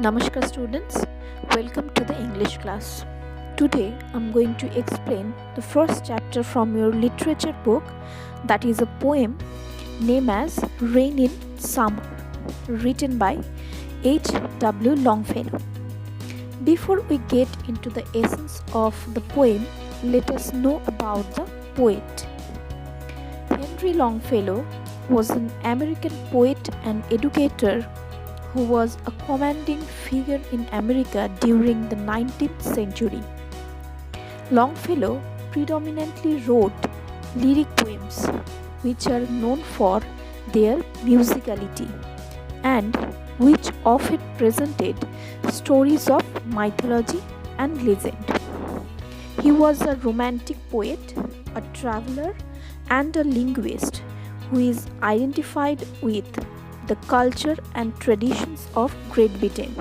Namaskar students, welcome to the English class. Today I'm going to explain the first chapter from your literature book, that is a poem named as Rain in Summer, written by H.W. Longfellow. Before we get into the essence of the poem, let us know about the poet. Henry Longfellow was an American poet and educator who was a commanding figure in America during the 19th century. Longfellow predominantly wrote lyric poems, which are known for their musicality and which often presented stories of mythology and legend. He was a romantic poet, a traveler, and a linguist who is identified with the culture and traditions of Great Britain.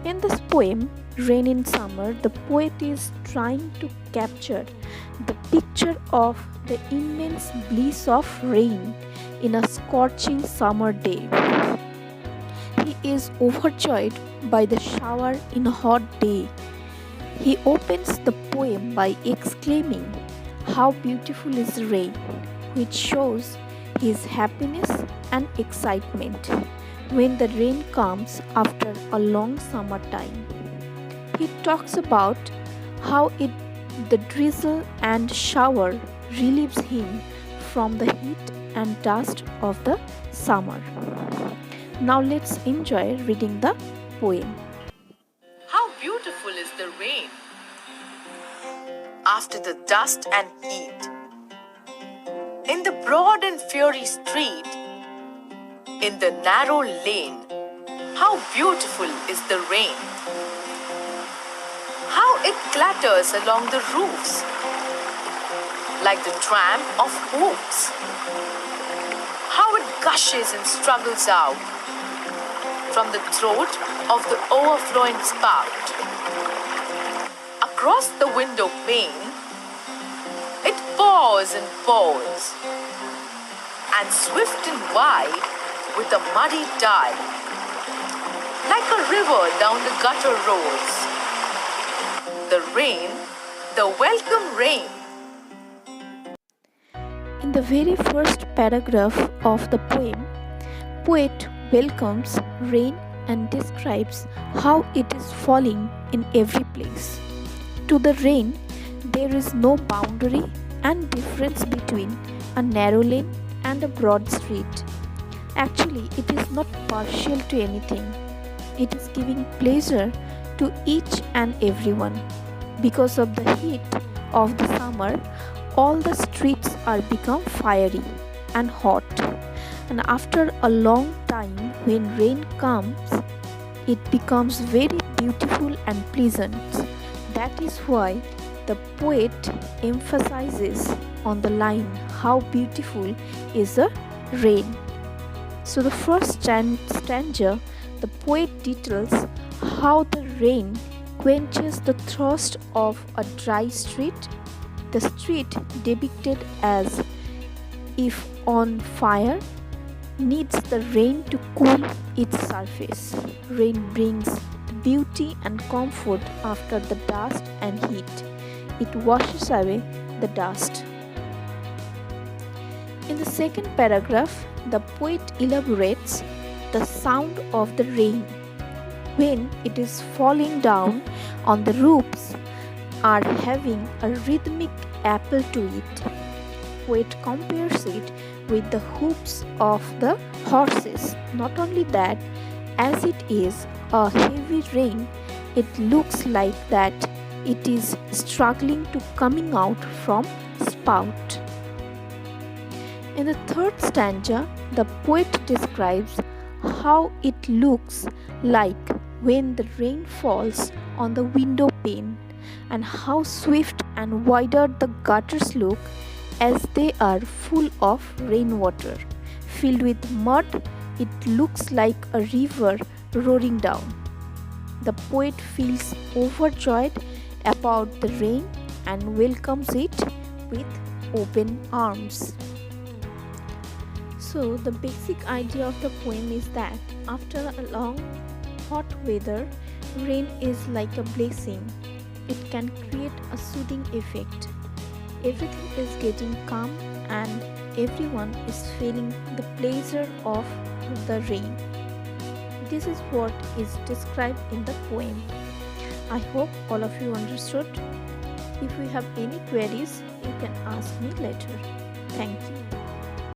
In this poem, Rain in Summer, the poet is trying to capture the picture of the immense bliss of rain in a scorching summer day. He is overjoyed by the shower in a hot day. He opens the poem by exclaiming, "How beautiful is rain," which shows his happiness and excitement when the rain comes after a long summer time. He talks about how the drizzle and shower relieves him from the heat and dust of the summer. Now let's enjoy reading the poem. How beautiful is the rain after the dust and heat. In the broad and fiery street, in the narrow lane, how beautiful is the rain. How it clatters along the roofs, like the tramp of hoops. How it gushes and struggles out from the throat of the overflowing spout. Across the window pane, it pours and pours, and swift and wide with a muddy tide, like a river down the gutter rolls. The rain, the welcome rain. In the very first paragraph of the poem, poet welcomes rain and describes how it is falling in every place. To the rain, there is no boundary and difference between a narrow lane and a broad street. Actually, it is not partial to anything. It is giving pleasure to each and everyone. Because of the heat of the summer, all the streets are become fiery and hot. And after a long time, when rain comes, it becomes very beautiful and pleasant. That is why the poet emphasizes on the line, "How beautiful is the rain." So the first stanza, the poet details how the rain quenches the thirst of a dry street, the street depicted as if on fire needs the rain to cool its surface. Rain brings beauty and comfort after the dust and heat. It washes away the dust. In the second paragraph, the poet elaborates the sound of the rain when it is falling down on the roofs are having a rhythmic appeal to it. Poet compares it with the hoofs of the horses. Not only that, as it is a heavy rain, it looks like that it is struggling to coming out from spout. In the third stanza, the poet describes how it looks like when the rain falls on the window pane and how swift and wider the gutters look as they are full of rainwater. Filled with mud, it looks like a river roaring down. The poet feels overjoyed about the rain and welcomes it with open arms. So the basic idea of the poem is that after a long hot weather, rain is like a blessing. It can create a soothing effect. Everything is getting calm and everyone is feeling the pleasure of the rain. This is what is described in the poem. I hope all of you understood. If you have any queries, you can ask me later. Thank you.